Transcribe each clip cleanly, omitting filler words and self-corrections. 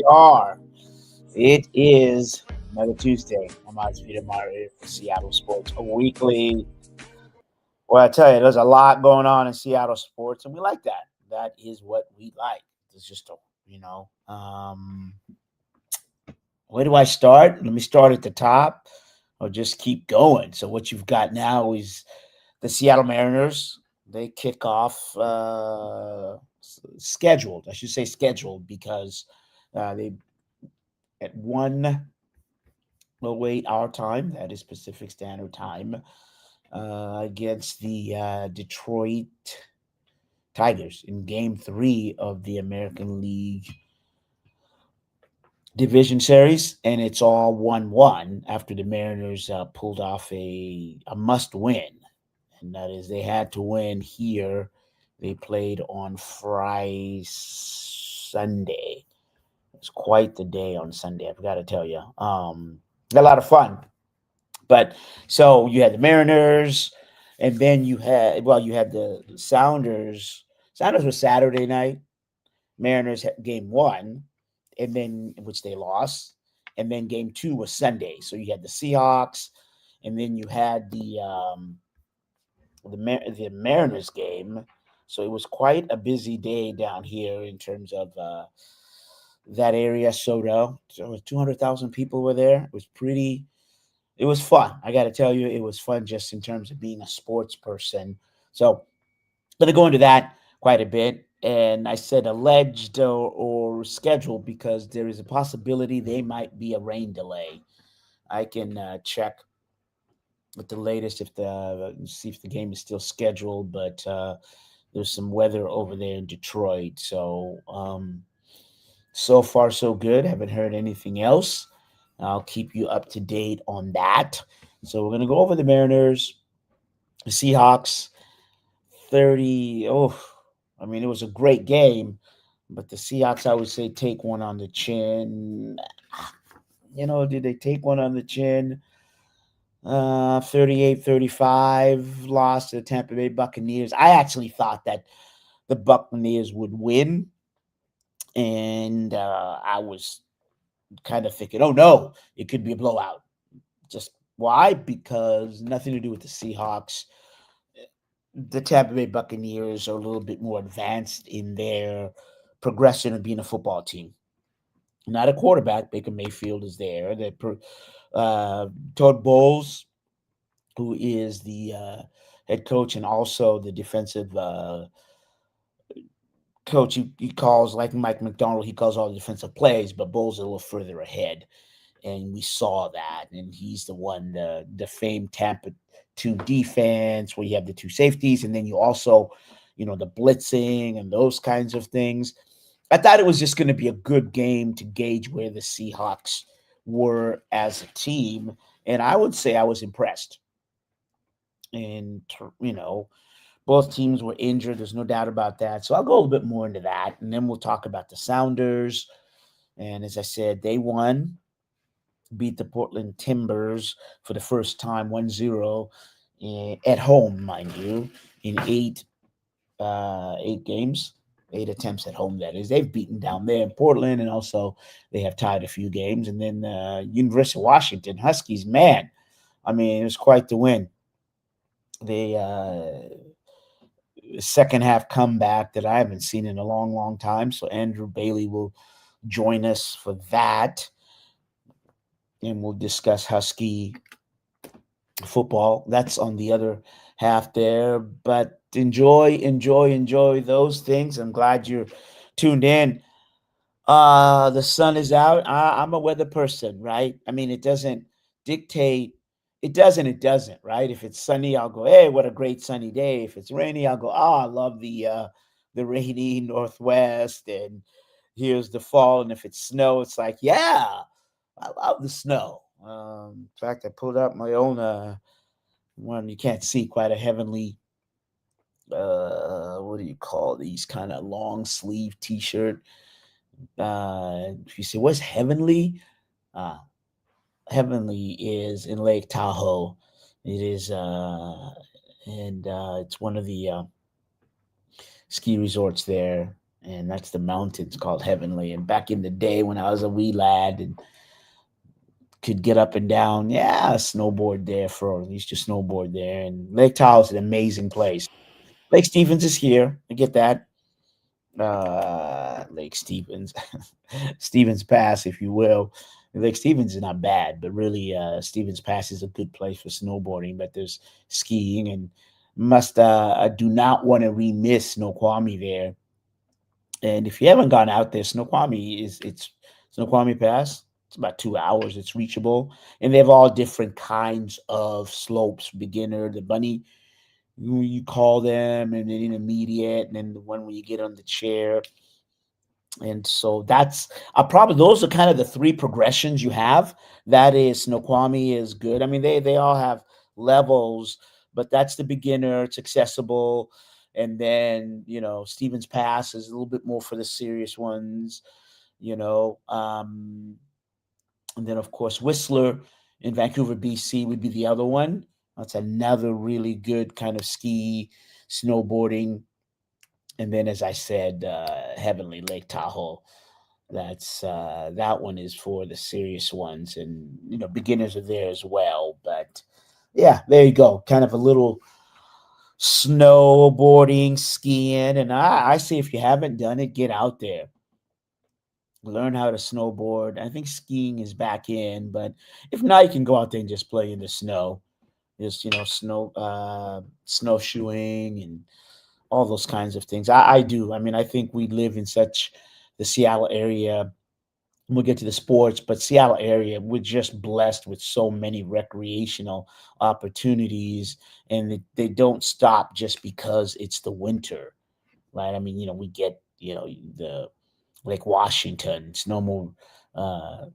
are. It is another Tuesday. I'm Mazvita Maraire for Seattle Sports a Weekly. Well, I tell you, there's a lot going on in Seattle sports, and we like that. That is what we like. It's just where do I start? Let me start at the top or just keep going. So what you've got now is the Seattle Mariners. They kick off scheduled. I should say scheduled because they at 1:08 our time, that is Pacific Standard Time, against the Detroit Tigers in Game 3 of the American League Division Series, and it's all 1-1 after the Mariners pulled off a must-win, and that is they had to win here. They played on Sunday. It was quite the day on Sunday, I've got to tell you. A lot of fun. But so you had the Mariners, and then you had the Sounders. Sounders was Saturday night. Mariners had game 1, and then which they lost, and then game 2 was Sunday. So you had the Seahawks, and then you had the Mariners game. So it was quite a busy day down here in terms of that area. So 200,000 people were there. It was fun. I got to tell you, it was fun just in terms of being a sports person. So I'm going to go into that quite a bit. And I said alleged or scheduled because there is a possibility they might be a rain delay. I can check with the latest see if the game is still scheduled, but there's some weather over there in Detroit. So so far so good. Haven't heard anything else. I'll keep you up to date on that. So we're going to go over the Mariners, the Seahawks, 30. It was a great game, but the Seahawks, I would say, take one on the chin. Did they take one on the chin? 38-35, lost to the Tampa Bay Buccaneers. I actually thought that the Buccaneers would win, and I was kind of thinking, oh no, it could be a blowout. Just why? Because nothing to do with the Seahawks. The Tampa Bay Buccaneers are a little bit more advanced in their progression of being a football team. Not a quarterback. Baker Mayfield is there. Todd Bowles, who is the head coach and also the defensive coach, he calls, like Mike McDonald, he calls all the defensive plays, but Bowles is a little further ahead. And we saw that. And he's the one, the famed Tampa 2 defense, where you have the 2 safeties, and then you also, the blitzing and those kinds of things. I thought it was just going to be a good game to gauge where the Seahawks were as a team. And I would say I was impressed. And, both teams were injured. There's no doubt about that. So I'll go a little bit more into that. And then we'll talk about the Sounders. And as I said, they won, beat the Portland Timbers for the first time 1-0 at home, mind you, in 8 games, 8 attempts at home, that is. They've beaten down there in Portland, and also they have tied a few games. And then University of Washington Huskies, man, it was quite the win. They second half comeback that I haven't seen in a long, long time. So Andrew Bailey will join us for that, and we'll discuss Husky football. That's on the other half there. But enjoy those things. I'm glad you're tuned in. The sun is out. I'm a weather person, right? It doesn't dictate. It doesn't, right? If it's sunny, I'll go, hey, what a great sunny day. If it's rainy, I'll go, I love the rainy Northwest, and here's the fall. And if it's snow, it's like, yeah, I love the snow. In fact, I pulled out my own one. You can't see, quite a heavenly, what do you call these, kind of long sleeve t-shirt. If you say, what's heavenly? Heavenly is in Lake Tahoe. It is, and it's one of the ski resorts there. and that's the mountains called Heavenly. And back in the day when I was a wee lad and could get up and down, yeah, snowboard there for used to snowboard there. And Lake Tahoe is an amazing place. Lake Stevens is here. I get that. Lake Stevens, Stevens Pass, if you will. Lake Stevens is not bad, but really, Stevens Pass is a good place for snowboarding. But there's skiing, and must I do not want to remiss Snoqualmie there. And if you haven't gone out there, it's Snoqualmie Pass. It's about 2 hours. It's reachable, and they have all different kinds of slopes. Beginner, the bunny, you call them, and then intermediate, and then the one where you get on the chair. And so that's probably those are kind of the three progressions you have. That is Snoqualmie is good. I mean, they all have levels, but that's the beginner. It's accessible, and then Stevens Pass is a little bit more for the serious ones. You know, and then of course Whistler in Vancouver, BC would be the other one. That's another really good kind of ski snowboarding. And then, as I said, Heavenly Lake Tahoe. That one is for the serious ones, and beginners are there as well. But yeah, there you go. Kind of a little snowboarding, skiing, and I say if you haven't done it, get out there, learn how to snowboard. I think skiing is back in, but if not, you can go out there and just play in the snow. Just snowshoeing and all those kinds of things. I do. I mean, I think we live in such the Seattle area. We'll get to the sports, but Seattle area, we're just blessed with so many recreational opportunities, and they don't stop just because it's the winter, right? I mean, we get the Lake Washington. It's no more. Uh,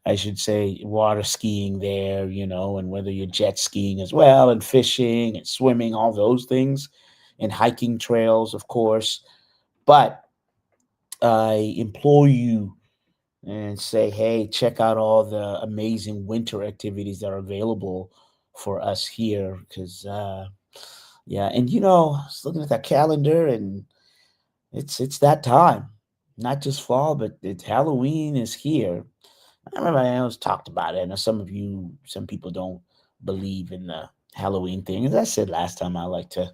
I should say water skiing there, and whether you're jet skiing as well, and fishing and swimming, all those things, and hiking trails, of course. But I implore you and say, hey, check out all the amazing winter activities that are available for us here. Because, yeah, and I was looking at that calendar, and it's that time, not just fall, but it's Halloween is here. I remember I always talked about it. I know some people don't believe in the Halloween thing. As I said last time, I like the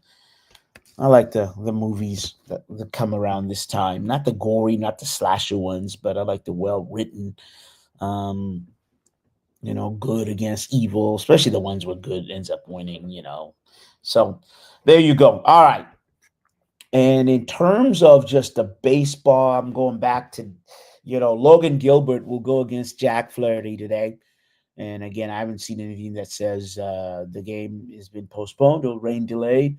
movies that come around this time. Not the gory, not the slasher ones, but I like the well written, um, good against evil, especially the ones where good ends up winning. So there you go. All right. And in terms of just the baseball, I'm going back to, Logan Gilbert will go against Jack Flaherty today. And again, I haven't seen anything that says the game has been postponed or rain delayed.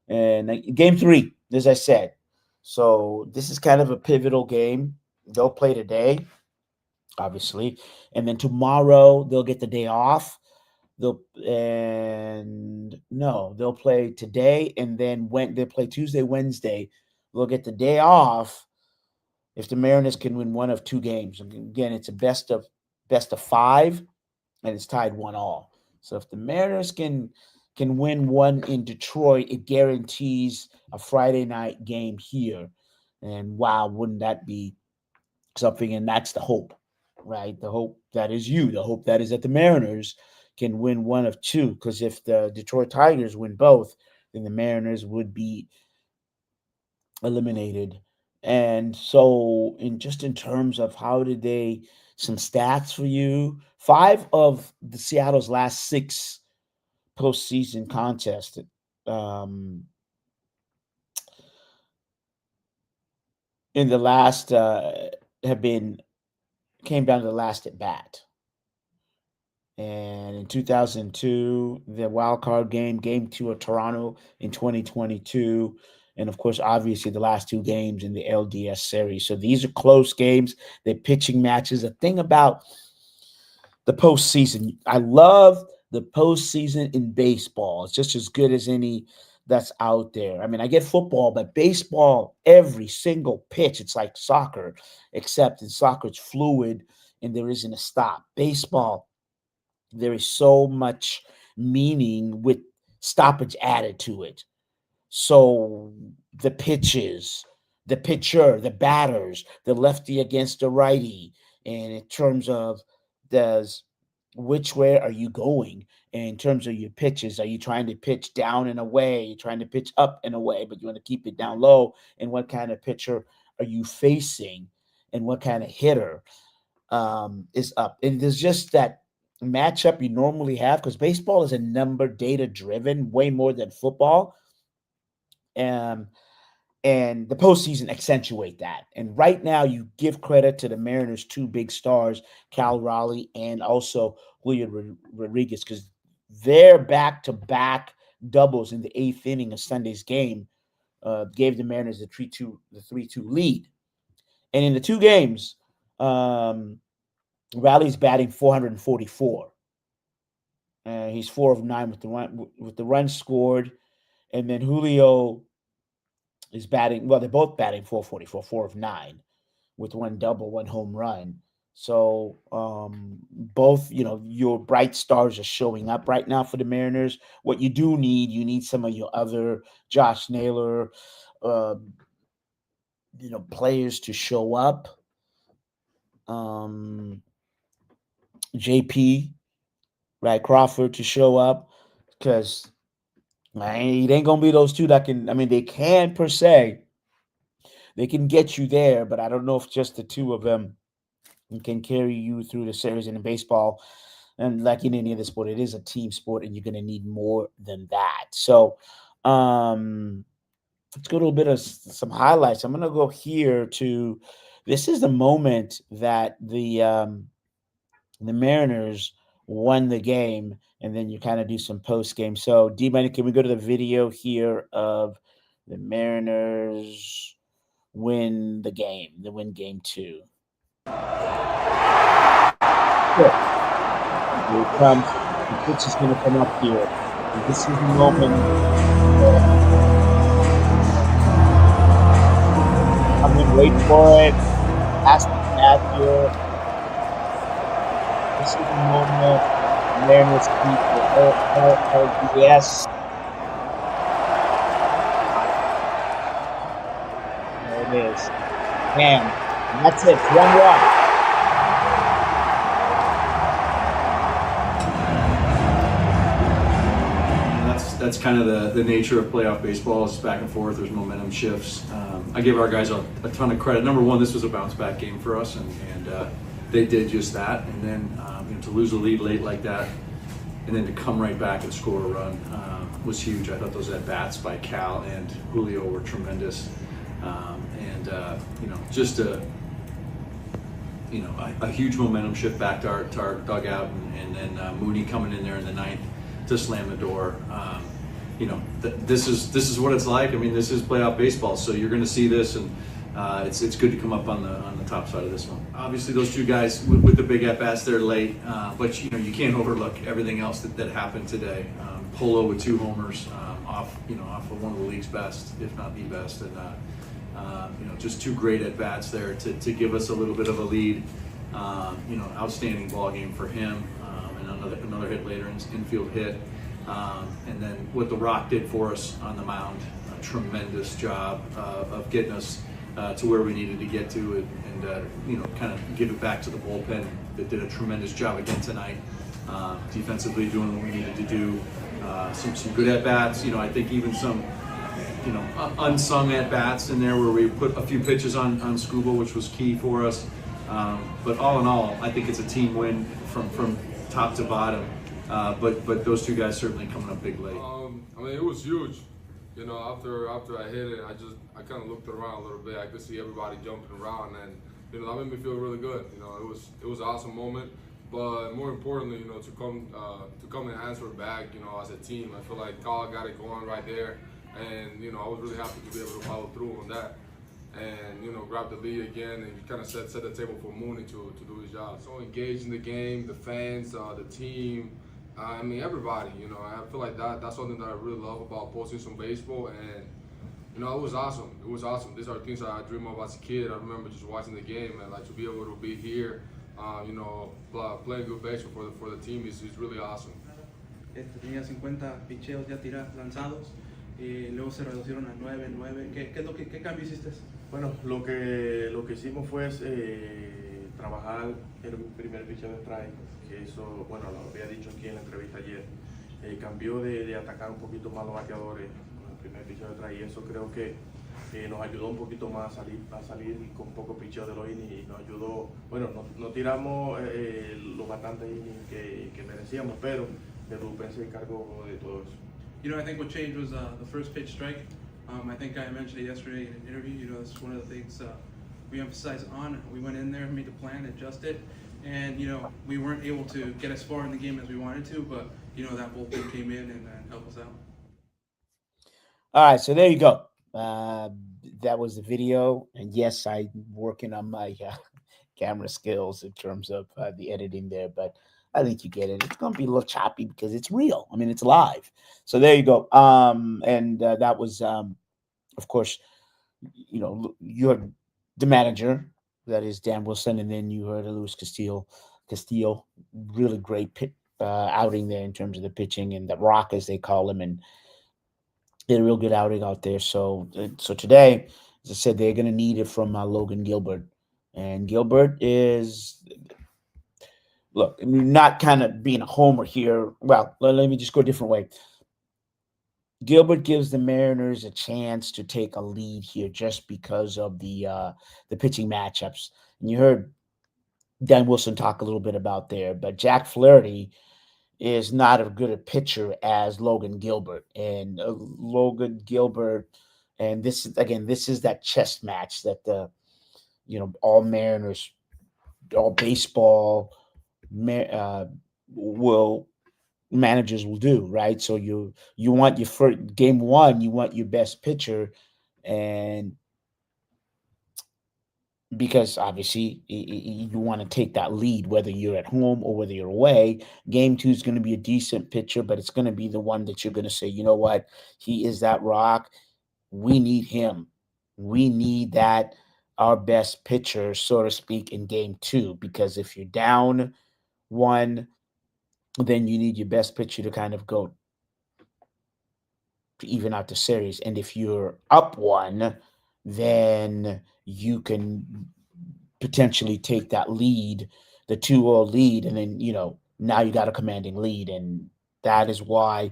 And game three, as I said. So this is kind of a pivotal game. They'll play today, obviously. And then tomorrow they'll get the day off. They'll play today, and then when they play Tuesday, Wednesday, they'll get the day off if the Mariners can win one of two games. Again, it's a best of five, and it's tied 1-1. So if the Mariners can win one in Detroit, it guarantees a Friday night game here. And wow, wouldn't that be something? And that's the hope, right? The hope that is the hope that is that the Mariners can win one of two. Because if the Detroit Tigers win both, then the Mariners would be eliminated. And so, in terms of how did they, some stats for you, five of the Seattle's last six postseason contests um, in the last have been came down to the last at bat. And in 2002, the wild card game two of Toronto in 2022. And of course, obviously, the last two games in the LDS series. So these are close games. They're pitching matches. The thing about the postseason, I love the postseason in baseball. It's just as good as any that's out there. I mean, I get football, but baseball, every single pitch, it's like soccer, except in soccer, it's fluid and there isn't a stop. Baseball, there is so much meaning with stoppage added to it. So the pitches, the pitcher, the batters, the lefty against the righty, and in terms of which way are you going in terms of your pitches? Are you trying to pitch down and away? You're trying to pitch up and away, but you want to keep it down low? And what kind of pitcher are you facing? And what kind of hitter is up? And there's just that matchup you normally have because baseball is a number data driven way more than football. And the postseason accentuate that. And right now, you give credit to the Mariners' two big stars, Cal Raleigh and also Julio Rodriguez, because their back-to-back doubles in the eighth inning of Sunday's game gave the Mariners the 3-2 lead. And in the two games, Raleigh's batting 444. He's 4 of 9 with the run scored, and then Julio is batting. Well, they're both batting 444, 4 of 9, with one double, one home run. So both, your bright stars are showing up right now for the Mariners. What you do need, you need some of your other Josh Naylor, players to show up. JP, right, Crawford to show up, because it ain't gonna be those two that can. I mean, they can per se. They can get you there, but I don't know if just the two of them can carry you through the series. And in baseball, and like in any other sport, it is a team sport, and you're going to need more than that. So let's go to a little bit of some highlights. I'm going to go here to – this is the moment that the Mariners won the game, and then you kind of do some post-game. So, D-Money, can we go to the video here of the Mariners – win game 2. Here it comes. The pitch is going to come up here. And this is the moment. I'm going to wait for it. Ask the cat here. This is the moment. Mariners people. Yes. It is. Bam. And that's it. 1-1. That's kind of the nature of playoff baseball. It's back and forth. There's momentum shifts. I give our guys a ton of credit. Number one, this was a bounce back game for us, and they did just that. And then to lose a lead late like that, and then to come right back and score a run was huge. I thought those at bats by Cal and Julio were tremendous. Just a huge momentum shift back to our dugout, and then Mooney coming in there in the ninth to slam the door. This is what it's like. I mean, this is playoff baseball, so you're going to see this, and it's good to come up on the top side of this one. Obviously, those two guys with the big at bats, they're late, but you can't overlook everything else that happened today. Polo with 2 homers off of one of the league's best, if not the best, and just 2 great at bats there to give us a little bit of a lead. Outstanding ball game for him, and another hit later, infield hit. And then what the Rock did for us on the mound, a tremendous job of getting us to where we needed to get to, and kind of give it back to the bullpen that did a tremendous job again tonight, defensively doing what we needed to do. Some good at bats. I think even some unsung at bats in there where we put a few pitches on Scuba, which was key for us. But all in all, I think it's a team win from top to bottom. But those two guys certainly coming up big late. It was huge. After I hit it, I kind of looked around a little bit. I could see everybody jumping around, and that made me feel really good. It was an awesome moment. But more importantly, to come and answer back, as a team. I feel like Carl got it going right there, and I was really happy to be able to follow through on that, and grab the lead again, and kind of set the table for Mooney to do his job. So engaged in the game, the fans, the team. Everybody. I feel like that's something that I really love about postseason baseball, and it was awesome. It was awesome. These are things that I dream of as a kid. I remember just watching the game, and to be able to be here. Playing good baseball for the team is really awesome. Tenía 50 picheos ya lanzados. luego se reducieron a 9-9. ¿Qué cambio hiciste? Bueno, lo que hicimos fue trabajar el primer picheo de strike, que eso, bueno, lo había dicho aquí en la entrevista ayer, cambió de atacar un poquito más los bateadores con el primer picheo de strike, y eso creo que nos ayudó un poquito más a salir con poco picheo de los innings, y nos ayudó, bueno, no tiramos los bastantes innings que merecíamos, pero el bullpen se encargó de todo eso. You know, I think what changed was the first pitch strike. I think I mentioned it yesterday in an interview. You know, it's one of the things we emphasize on. We went in there, made the plan, adjusted, and you know, we weren't able to get as far in the game as we wanted to, but you know, that bullpen came in and helped us out. All right, so there you go. That was the video, and yes, I'm working on my camera skills in terms of the editing there, but I think you get it. It's going to be a little choppy because it's real. I mean, it's live. So there you go. And that was, of course, you know, you heard the manager, that is Dan Wilson, and then you heard Luis Castillo, really great outing there in terms of the pitching and the rock, as they call him, and did a real good outing out there. So today, as I said, they're going to need it from Logan Gilbert. And Gilbert is, look, not kind of being a homer here. Well, let me just go a different way. Gilbert gives the Mariners a chance to take a lead here just because of the pitching matchups. And you heard Dan Wilson talk a little bit about there, but Jack Flaherty is not as good a pitcher as Logan Gilbert. And Logan Gilbert, and this is that chess match that all Mariners, all baseball managers will do, right? So you want your first game one, you want your best pitcher, and because obviously you want to take that lead, whether you're at home or whether you're away. Game two is going to be a decent pitcher, but it's going to be the one that you're going to say, you know what, he is that rock. We need him. We need that, our best pitcher, so to speak, in game two, because if you're down one, then you need your best pitcher to kind of go to even out the series. And if you're up one, then you can potentially take that lead, the 2-0 lead, and then, now you got a commanding lead. And that is why,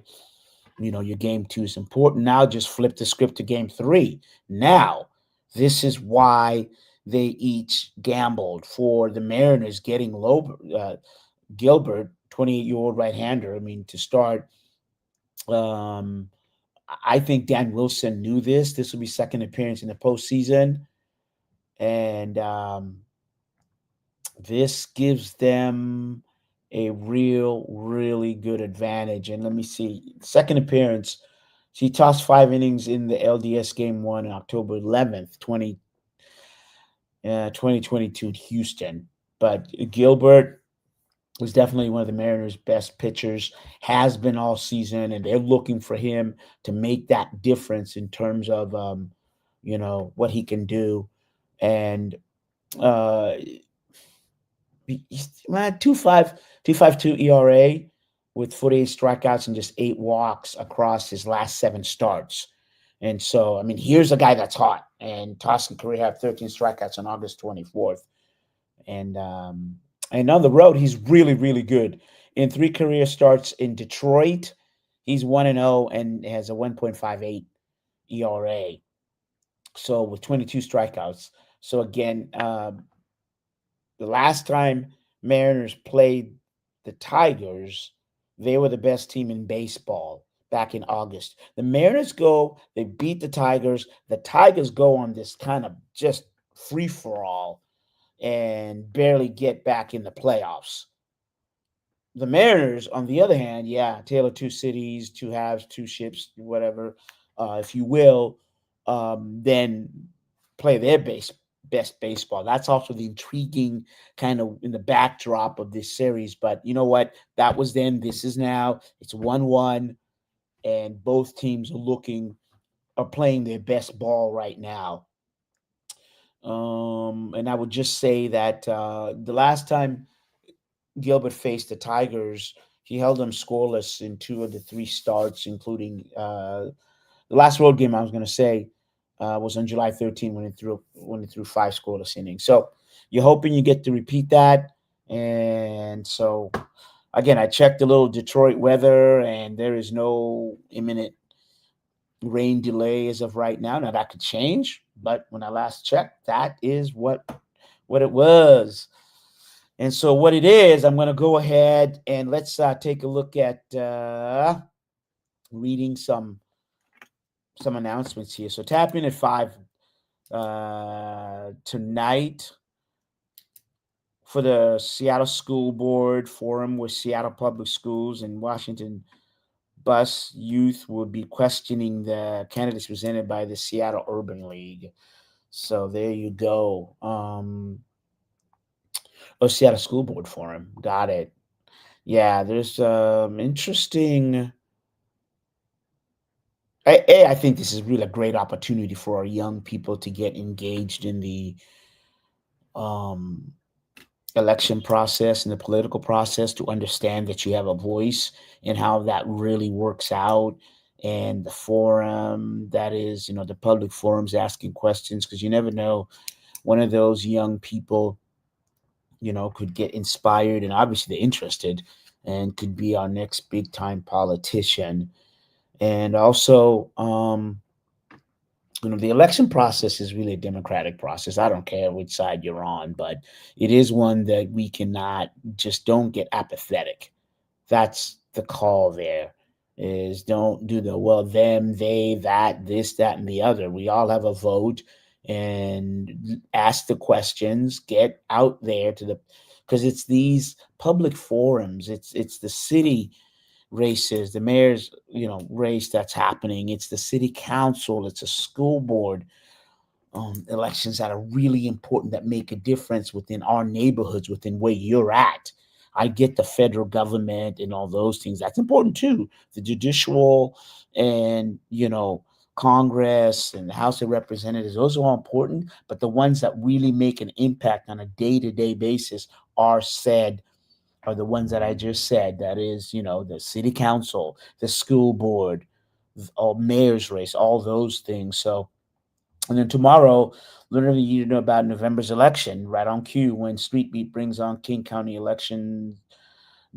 your game two is important. Now just flip the script to game three. Now, this is why they each gambled for the Mariners getting Gilbert, 28-year-old right-hander. I mean, to start, I think Dan Wilson knew this. This will be second appearance in the postseason. And this gives them a really good advantage. And let me see. Second appearance, he tossed 5 innings in the LDS game one on October 11th, 2022 in Houston. But Gilbert was definitely one of the Mariners' best pitchers, has been all season, and they're looking for him to make that difference in terms of, what he can do. And he's 2.52 ERA with 48 strikeouts and just 8 walks across his last 7 starts. And so, I mean, here's a guy that's hot, and tossing career had 13 strikeouts on August 24th. And on the road, he's really good. In 3 career starts in Detroit, he's 1-0 and has a 1.58 ERA. So with 22 strikeouts. So again, the last time Mariners played the Tigers, they were the best team in baseball back in August. The Mariners they beat the Tigers. The Tigers go on this kind of just free-for-all and barely get back in the playoffs. The Mariners, on the other hand, tale of two cities, two halves, two ships, whatever, if you will, then play their best baseball. That's also the intriguing kind of in the backdrop of this series. But you know what? That was then. This is now. It's 1-1, and both teams are playing their best ball right now. And I would just say that the last time Gilbert faced the Tigers, he held them scoreless in 2 of the 3 starts, including The last road game I was going to say was on July 13th when it threw 5 scoreless innings. So you're hoping you get to repeat that. And so again, I checked a little Detroit weather, and there is no imminent rain delay as of right now. Now that could change, but when I last checked, that is what it was. And so what it is, I'm going to go ahead and let's take a look at reading some announcements here. So tap in at 5 tonight for the Seattle School Board Forum with Seattle Public Schools and Washington Bus Youth will be questioning the candidates presented by the Seattle Urban League. So there you go. Seattle School Board Forum. Got it. Yeah, there's interesting. I think this is really a great opportunity for our young people to get engaged in the um, election process and the political process, to understand that you have a voice and how that really works out. And the forum, that is, the public forums asking questions, because you never know, one of those young people, could get inspired, and obviously they're interested, and could be our next big time politician. And also, the election process is really a democratic process. I don't care which side you're on, but it is one that we cannot just don't get apathetic. That's the call there, is don't do the, well, them, they, that, this, that, and the other. We all have a vote, and ask the questions, get out there because it's these public forums. It's the city races, the mayor's, race that's happening. It's the city council. It's a school board elections that are really important, that make a difference within our neighborhoods, within where you're at. I get the federal government and all those things. That's important too. The judicial and, Congress and the House of Representatives, those are all important. But the ones that really make an impact on a day-to-day basis are the ones that I just said. That is, the city council, the school board, all mayor's race, all those things. So, and then tomorrow, literally, about November's election, right on cue, when Street Beat brings on King County election,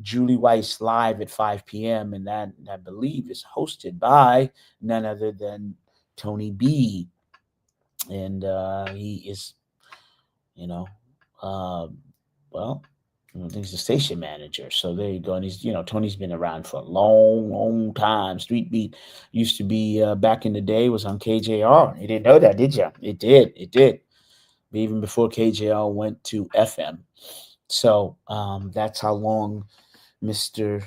Julie Weiss live at 5 p.m. And that, I believe, is hosted by none other than Tony B. And he is, uh, well, I think he's the station manager. So there you go. And he's, Tony's been around for a long, long time. Street Beat used to be, back in the day, was on KJR. You didn't know that, did you? It did. Even before KJR went to FM. So that's how long Mr.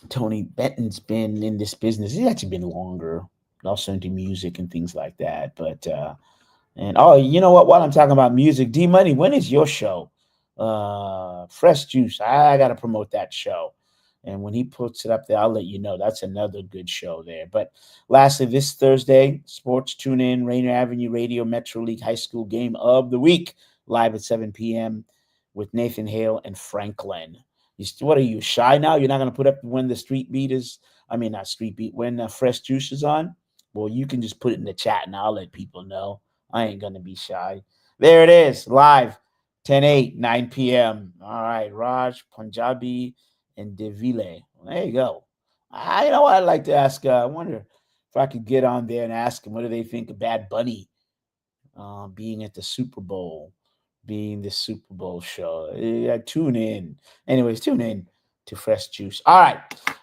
Tony Benton's been in this business. He's actually been longer, also into music and things like that. But and oh, you know what? While I'm talking about music, D Money, when is your show? Fresh Juice. I gotta promote that show. And when he puts it up there, I'll let you know. That's another good show there. But lastly, this Thursday, sports tune in, Rainier Avenue Radio Metro League High School Game of the Week, live at 7 p.m. with Nathan Hale and Franklin. What are you, shy now? You're not going to put up when the Street Beat is, not Street Beat, when Fresh Juice is on? Well, you can just put it in the chat and I'll let people know. I ain't going to be shy. There it is, live, 10/8, 9 p.m. All right, Raj, Punjabi, and Devile. Well, there you go. You know what I'd like to ask? I wonder if I could get on there and ask them, what do they think of Bad Bunny being at the Super Bowl? Being the Super Bowl show. Yeah, tune in. Anyways, tune in to Fresh Juice. All right,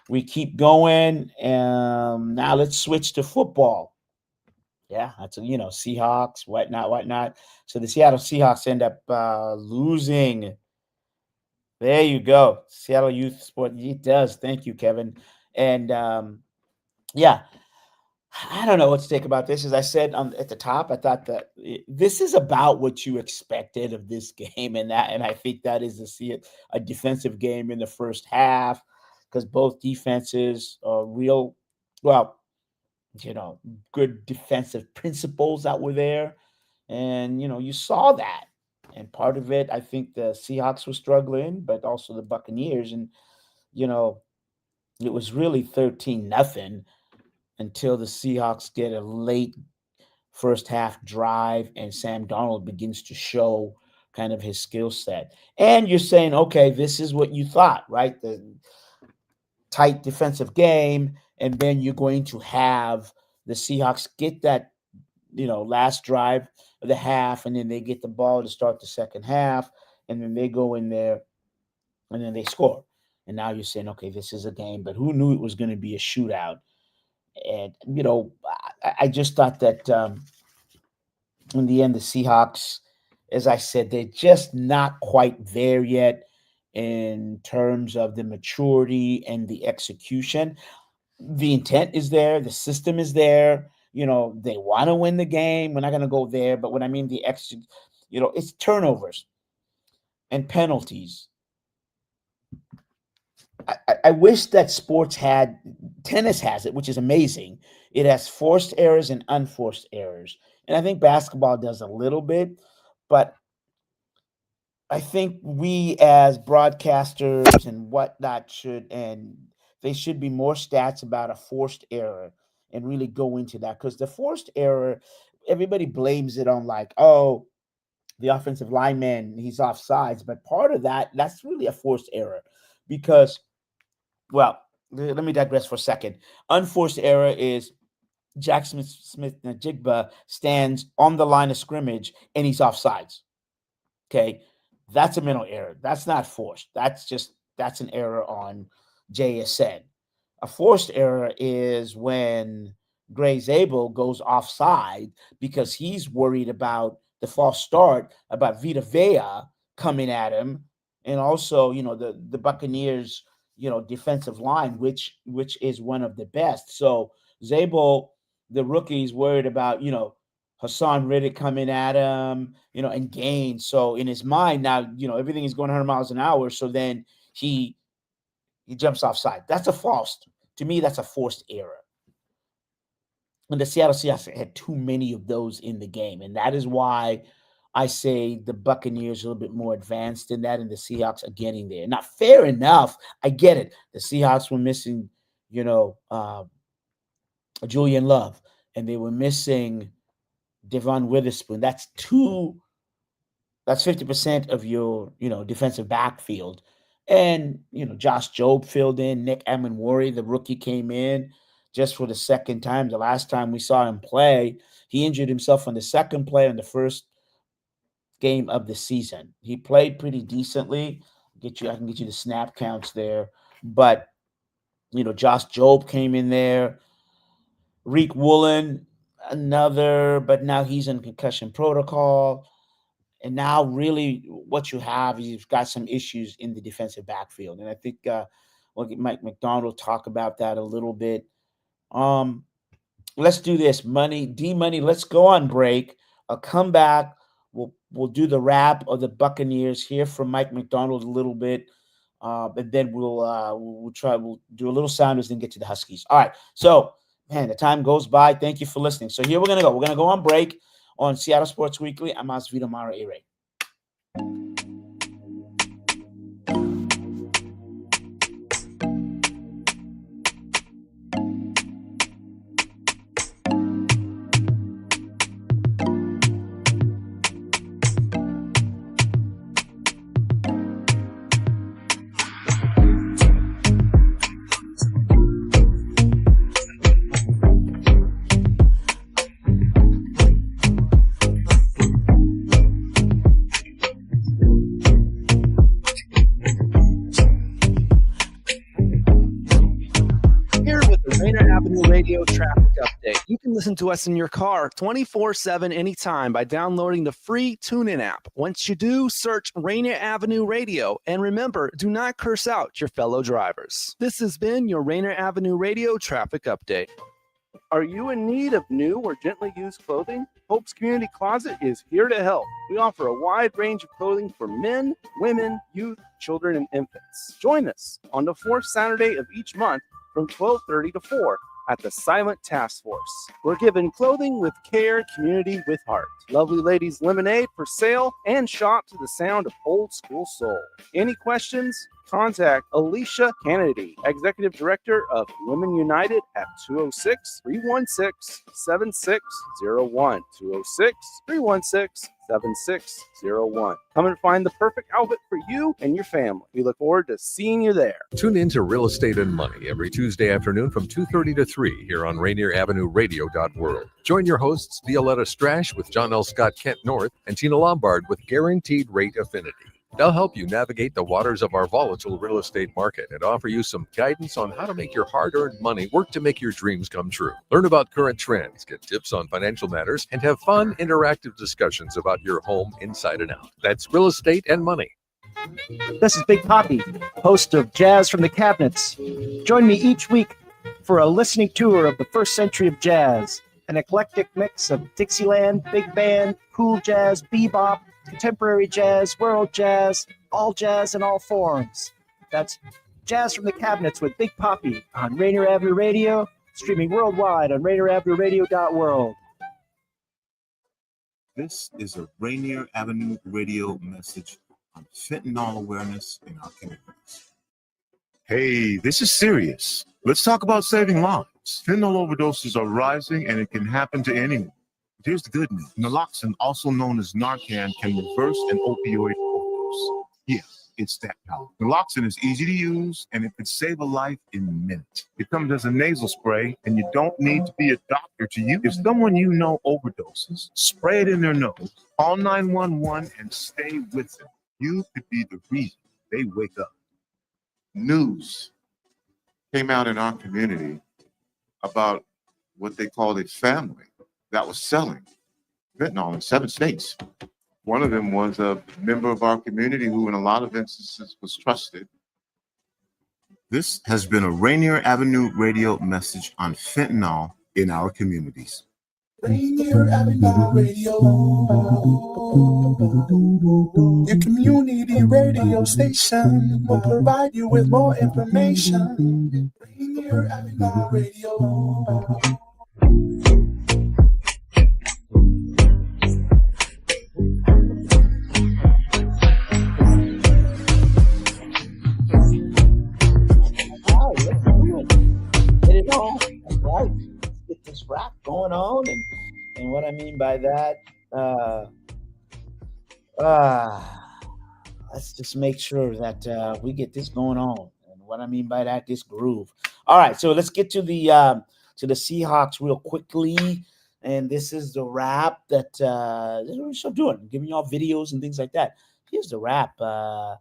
we keep going. Now let's switch to football. Yeah, that's Seahawks, whatnot. So the Seattle Seahawks end up losing. There you go, Seattle Youth Sport. It does. Thank you, Kevin. And yeah. I don't know what to think about this. As I said at the top, I thought that this is about what you expected of this game, and I think that is to see a defensive game in the first half, because both defenses are real, well, good defensive principles that were there, and you saw that. And part of it, I think the Seahawks were struggling, but also the Buccaneers, and it was really 13-0. until the Seahawks get a late first half drive and Sam Darnold begins to show kind of his skill set. And you're saying, okay, this is what you thought, right? The tight defensive game, and then you're going to have the Seahawks get that, last drive of the half, and then they get the ball to start the second half, and then they go in there, and then they score. And now you're saying, okay, this is a game, but who knew it was going to be a shootout? And, I just thought that in the end, the Seahawks, as I said, they're just not quite there yet in terms of the maturity and the execution. The intent is there. The system is there. They want to win the game. We're not going to go there. But when I mean it's turnovers and penalties. I wish that tennis has it, which is amazing. It has forced errors and unforced errors. And I think basketball does a little bit, but I think we as broadcasters and whatnot they should be more stats about a forced error and really go into that. Because the forced error, everybody blames it on the offensive lineman, he's offsides. But part of that's really a forced error because, well, let me digress for a second. Unforced error is Jackson Smith-Njigba stands on the line of scrimmage and he's offsides. Okay, that's a mental error. That's not forced. That's an error on JSN. A forced error is when Gray Zabel goes offside because he's worried about the false start, about Vita Vea coming at him, and also, the Buccaneers, defensive line, which is one of the best. So Zabel, the rookie's worried about, Hassan Riddick coming at him, and Gaines. So in his mind now, everything is going 100 miles an hour. So then he jumps offside. That's to me, that's a forced error. And the Seattle Seahawks had too many of those in the game. And that is why I say the Buccaneers are a little bit more advanced in that, and the Seahawks are getting there. Now, fair enough. I get it. The Seahawks were missing, Julian Love, and they were missing Devon Witherspoon. That's 50% of your, defensive backfield. And, Josh Jobe filled in. Nick Amenwari, the rookie, came in just for the second time. The last time we saw him play, he injured himself on the second play on the first game of the season. He played pretty decently. I can get you the snap counts there. But, Josh Jobe came in there. Reek Woolen, but now he's in concussion protocol. And now really what you have is you've got some issues in the defensive backfield. And I think we'll get Mike McDonald talk about that a little bit. Let's do this. D-Money, let's go on break. I'll come back. We'll do the wrap of the Buccaneers, hear from Mike McDonald a little bit. And then we'll do a little Sounders and get to the Huskies. All right. So, man, the time goes by. Thank you for listening. So here we're going to go. We're going to go on break on Seattle Sports Weekly. I'm Mazvita Maraire. Rainier Avenue Radio traffic update. You can listen to us in your car 24/7 anytime by downloading the free TuneIn app. Once you do, search Rainier Avenue Radio. And remember, do not curse out your fellow drivers. This has been your Rainier Avenue Radio traffic update. Are you in need of new or gently used clothing? Hope's Community Closet is here to help. We offer a wide range of clothing for men, women, youth, children, and infants. Join us on the fourth Saturday of each month from 12:30 to 4 at the Silent Task Force. We're giving clothing with care, community with heart. Lovely Ladies Lemonade for sale, and shop to the sound of old school soul. Any questions? contact Alicia Kennedy, Executive Director of Women United at 206-316-7601. 206-316-7601. Come and find the perfect outfit for you and your family. We look forward to seeing you there. Tune in to Real Estate and Money every Tuesday afternoon from 2:30 to 3 here on Rainier Avenue Radio.world. Join your hosts Violetta Strash with John L. Scott Kent North and Tina Lombard with Guaranteed Rate Affinity. They'll help you navigate the waters of our volatile real estate market and offer you some guidance on how to make your hard-earned money work to make your dreams come true. Learn about current trends, get tips on financial matters, and have fun, interactive discussions about your home inside and out. That's Real Estate and Money. This is Big Poppy, host of Jazz from the Cabinets. Join me each week for a listening tour of the first century of jazz, an eclectic mix of Dixieland, big band, cool jazz, bebop, contemporary jazz, world jazz, all jazz in all forms. That's Jazz from the Cabinets with Big Poppy on Rainier Avenue Radio, streaming worldwide on RainierAvenueRadio.world. This is a Rainier Avenue Radio message on fentanyl awareness in our communities. Hey, this is serious. Let's talk about saving lives. Fentanyl overdoses are rising and it can happen to anyone. Here's the good news. Naloxone, also known as Narcan, can reverse an opioid overdose. Yeah, it's that powerful. Naloxone is easy to use and it could save a life in minutes. It comes as a nasal spray and you don't need to be a doctor to use it. If someone you know overdoses, spray it in their nose, call 911 and stay with them. You could be the reason they wake up. News came out in our community about what they called a family that was selling fentanyl in 7 states. One of them was a member of our community who in a lot of instances was trusted. This has been a Rainier Avenue Radio message on fentanyl in our communities. Rainier Avenue Radio, your community radio station will provide you with more information. Rainier Avenue Radio. Get this rap going on, and what I mean by that, let's just make sure that we get this going on. And what I mean by that, this groove. All right, so let's get to the Seahawks real quickly. And this is the wrap that we're still doing, giving y'all videos and things like that. Here's the wrap that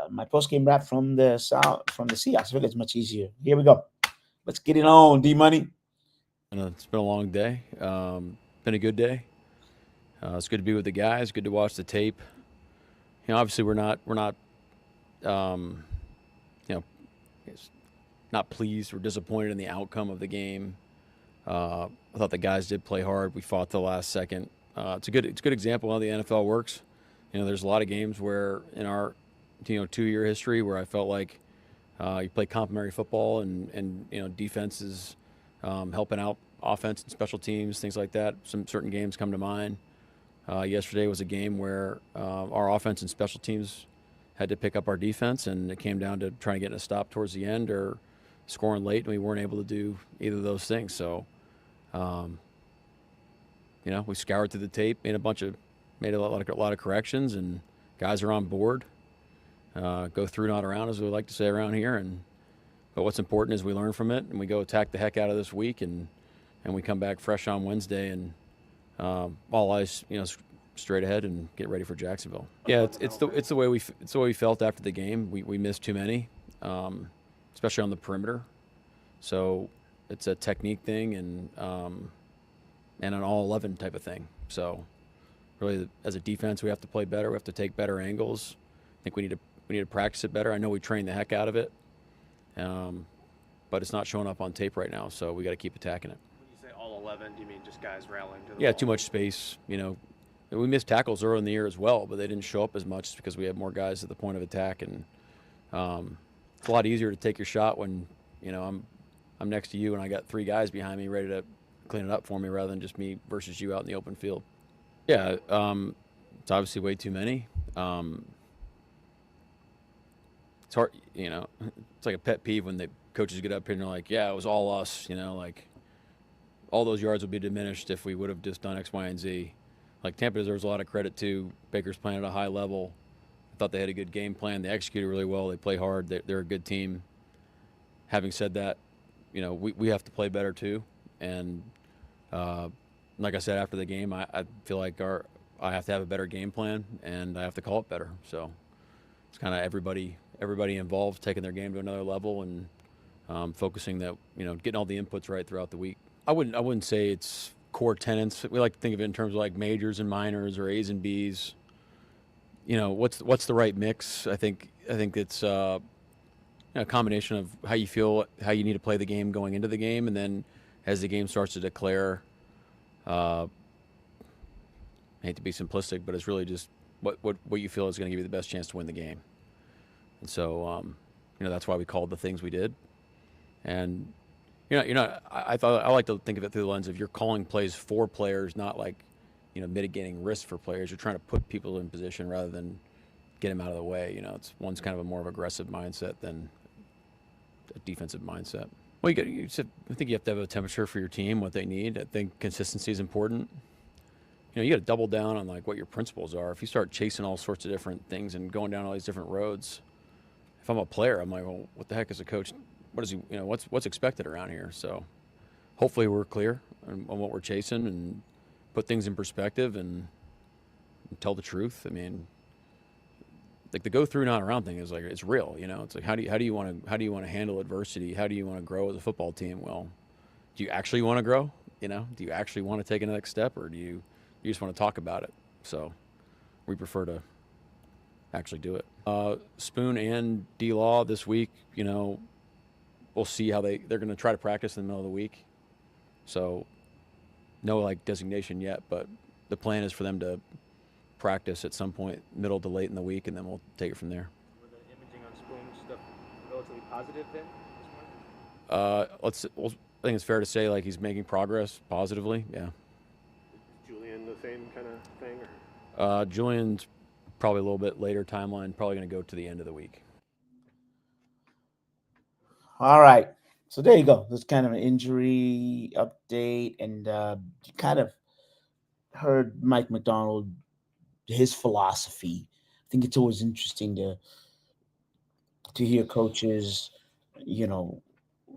my post-game wrap from the Seahawks. I feel it's much easier. Here we go. Let's get it on, D-Money. It's been a long day. Been a good day. It's good to be with the guys. Good to watch the tape. Obviously we're not not pleased or disappointed in the outcome of the game. I thought the guys did play hard. We fought the last second. It's a good example of how the NFL works. There's a lot of games where in our 2-year history where I felt like you play complementary football and defense is helping out offense and special teams, things like that. Some certain games come to mind. Yesterday was a game where our offense and special teams had to pick up our defense, and it came down to trying to get in a stop towards the end or scoring late, and we weren't able to do either of those things. So, we scoured through the tape, made a lot of corrections, and guys are on board. Go through, not around, as we like to say around here. But what's important is we learn from it, and we go attack the heck out of this week, and we come back fresh on Wednesday, and all eyes, straight ahead, and get ready for Jacksonville. Yeah, it's the way we felt after the game. We missed too many, especially on the perimeter. So it's a technique thing and an all 11 type of thing. So really, as a defense, we have to play better. We have to take better angles. I think we need to practice it better. I know we train the heck out of it, but it's not showing up on tape right now. So we got to keep attacking it. When you say all 11, do you mean just guys rallying to the Yeah, ball? too much space. We missed tackles early in the year as well, but they didn't show up as much because we had more guys at the point of attack. And it's a lot easier to take your shot when I'm next to you and I got 3 guys behind me ready to clean it up for me, rather than just me versus you out in the open field. Yeah, it's obviously way too many. it's hard, it's like a pet peeve when the coaches get up here and they're like, yeah, it was all us, like all those yards would be diminished if we would have just done X, Y, and Z. Like Tampa deserves a lot of credit too. Baker's playing at a high level. I thought they had a good game plan. They executed really well. They play hard. They're a good team. Having said that, we have to play better too. And like I said after the game, I feel like I have to have a better game plan and I have to call it better. So it's kind of everybody involved taking their game to another level and focusing that, getting all the inputs right throughout the week. I wouldn't say it's core tenets. We like to think of it in terms of like majors and minors or A's and B's. What's the right mix? I think it's a combination of how you feel, how you need to play the game going into the game, and then as the game starts to declare, I hate to be simplistic, but it's really just what you feel is going to give you the best chance to win the game. And so, that's why we called the things we did. And I thought I like to think of it through the lens of you're calling plays for players, not like mitigating risk for players. You're trying to put people in position rather than get them out of the way. One's kind of a more of aggressive mindset than a defensive mindset. Well, I think you have to have a temperature for your team, what they need. I think consistency is important. You got to double down on like what your principles are. If you start chasing all sorts of different things and going down all these different roads, if I'm a player, I'm like, well, what the heck is a coach? What is he? What's expected around here? So, hopefully, we're clear on what we're chasing and put things in perspective and tell the truth. I mean, like the go through not around thing is like it's real. It's like how do you want to handle adversity? How do you want to grow as a football team? Well, do you actually want to grow? Do you actually want to take a next step, or do you just want to talk about it? So, we prefer to actually do it. Spoon and D-Law this week, we'll see how they're going to try to practice in the middle of the week. So no like designation yet, but the plan is for them to practice at some point middle to late in the week, and then we'll take it from there. Were the imaging on Spoon stuff relatively positive then this morning? I think it's fair to say like he's making progress positively. Yeah. Is Julian the same kind of thing? Or? Julian's probably a little bit later timeline, probably going to go to the end of the week. All right. So there you go. There's kind of an injury update, and you kind of heard Mike McDonald, his philosophy. I think it's always interesting to hear coaches,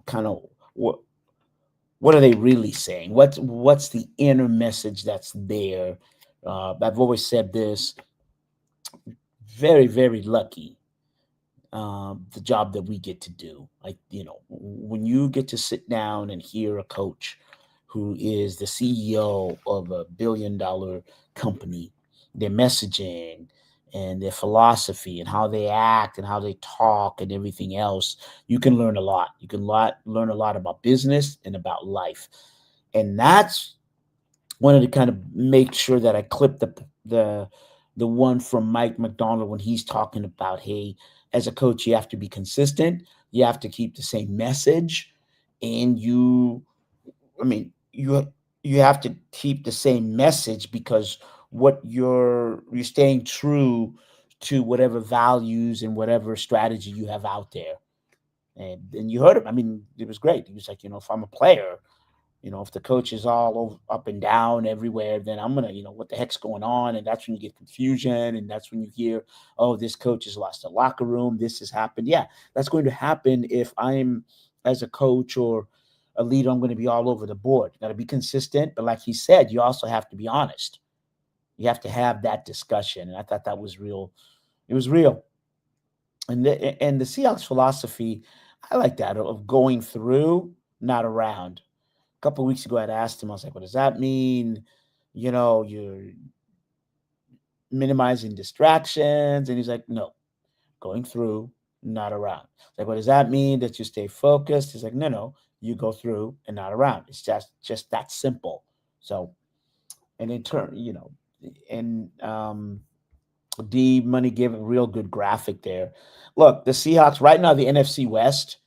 kind of what are they really saying? What's the inner message that's there? I've always said this. Very, very lucky. The job that we get to do. Like, when you get to sit down and hear a coach who is the CEO of a billion-dollar company, their messaging and their philosophy and how they act and how they talk and everything else, you can learn a lot. You can learn a lot about business and about life. And that's wanted to kind of make sure that I clip the one from Mike McDonald when he's talking about, hey, as a coach, you have to be consistent. You have to keep the same message, and you have to keep the same message because what you're staying true to whatever values and whatever strategy you have out there. And you heard him. I mean, it was great. He was like, if I'm a player, if the coach is all up and down everywhere, then I'm going to, what the heck's going on? And that's when you get confusion. And that's when you hear, oh, this coach has lost the locker room. This has happened. Yeah, that's going to happen if I'm, as a coach or a leader, I'm going to be all over the board. You got to be consistent. But like he said, you also have to be honest. You have to have that discussion. And I thought that was real. It was real. And the Seahawks philosophy, I like that, of going through, not around. A couple of weeks ago, I'd asked him, I was like, what does that mean? You're minimizing distractions. And he's like, no, going through, not around. Like, what does that mean? That you stay focused? He's like, no, you go through and not around. It's just that simple. So, and in turn, D Money gave a real good graphic there. Look, the Seahawks right now, the NFC West,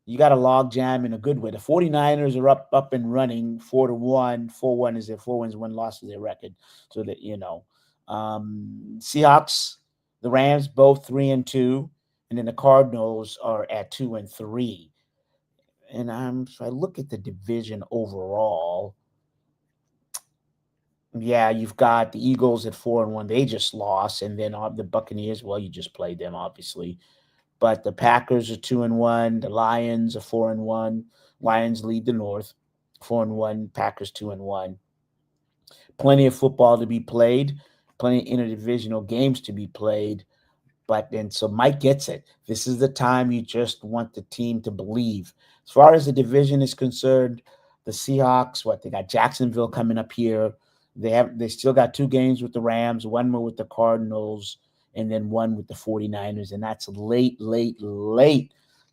you got a log jam in a good way. The 49ers are up and running 4-1. 4-1 is their 4 wins, 1 loss is their record. So that Seahawks, the Rams, both 3-2. and then the Cardinals are at 2-3. And if I look at the division overall, yeah, you've got the Eagles at 4-1. They just lost, and then the Buccaneers. Well, you just played them, obviously. But the Packers are 2-1. The Lions are 4-1. Lions lead the North, 4-1. Packers 2-1. Plenty of football to be played. Plenty of interdivisional games to be played. But then, so Mike gets it. This is the time you just want the team to believe. As far as the division is concerned, the Seahawks, they got Jacksonville coming up here. They still got 2 games with the Rams, one more with the Cardinals, and then one with the 49ers. And that's late.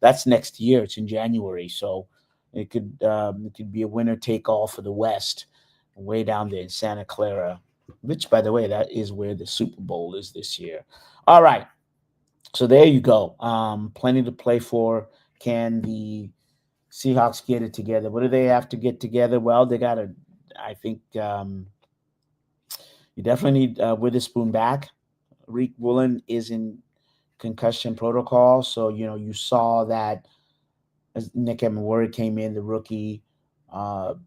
That's next year. It's in January. So it could be a winner take all for the West, way down there in Santa Clara, which, by the way, that is where the Super Bowl is this year. All right. So there you go. Plenty to play for. Can the Seahawks get it together? What do they have to get together? Well, they got to, I think, you definitely need Witherspoon back. Reek Woolen is in concussion protocol. So, you saw that as Nick Emenwari came in, the rookie. The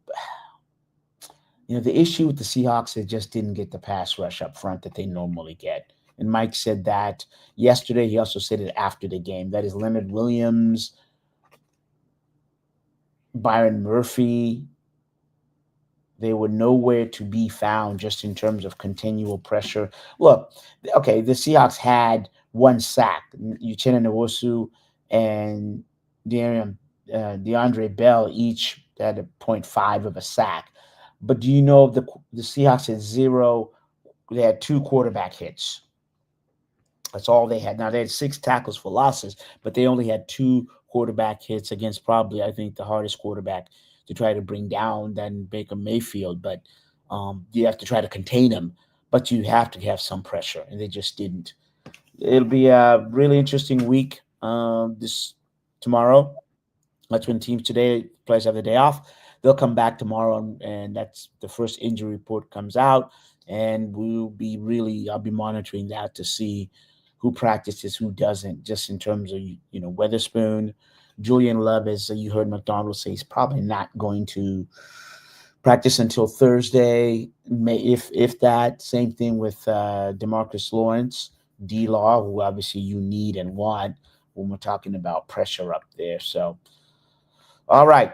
issue with the Seahawks, they just didn't get the pass rush up front that they normally get. And Mike said that yesterday. He also said it after the game. That is Leonard Williams, Byron Murphy. They were nowhere to be found just in terms of continual pressure. Look, okay, the Seahawks had 1 sack. Uchenna Nwosu and DeAndre Bell each had a 0.5 of a sack. But do you know the Seahawks had 0? They had 2 quarterback hits. That's all they had. Now, they had 6 tackles for losses, but they only had 2 quarterback hits against probably, I think, the hardest quarterback to try to bring down than Baker Mayfield. But you have to try to contain him, but you have to have some pressure, and they just didn't. It'll be a really interesting week this tomorrow. That's when teams today, players have the day off. They'll come back tomorrow, and that's the first injury report comes out, and I'll be monitoring that to see who practices, who doesn't, just in terms of, Witherspoon. Julian Love, as you heard McDonald say, he's probably not going to practice until Thursday, if that. Same thing with DeMarcus Lawrence, D-Law, who obviously you need and want when we're talking about pressure up there. So, all right.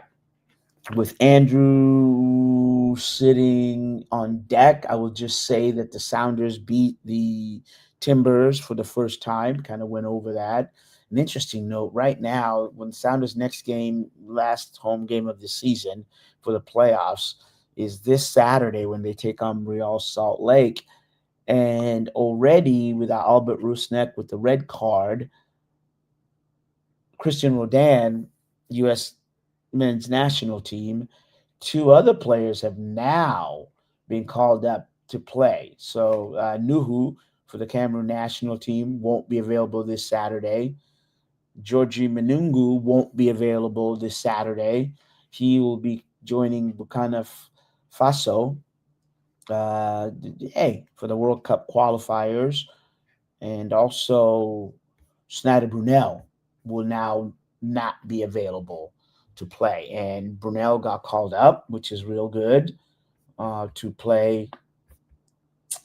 With Andrew sitting on deck, I will just say that the Sounders beat the Timbers for the first time. Kind of went over that. An interesting note, right now, when the Sounders' next game, last home game of the season for the playoffs, is this Saturday when they take on Real Salt Lake. And already with Albert Rusnak with the red card, Christian Rodan, U.S. men's national team, 2 other players have now been called up to play. So Nuhu for the Cameroon national team won't be available this Saturday. Georgie Menungu won't be available this Saturday. He will be joining Burkina Faso for the World Cup qualifiers. And also Snyder Brunel will now not be available to play. And Brunel got called up, which is real good, to play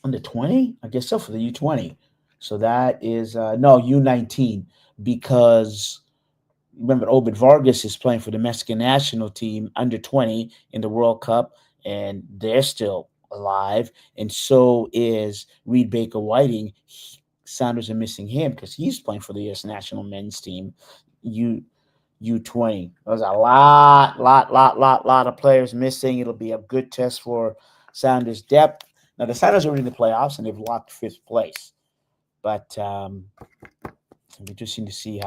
under 20, I guess so, for the U20. So that is, U19, because remember, Obed Vargas is playing for the Mexican national team under 20 in the World Cup, and they're still alive. And so is Reed Baker Whiting. Sounders are missing him because he's playing for the U.S. national men's team, U20. There's a lot of players missing. It'll be a good test for Sounders' depth. Now, the Sounders are in the playoffs, and they've locked 5th place. But it'll be interesting to see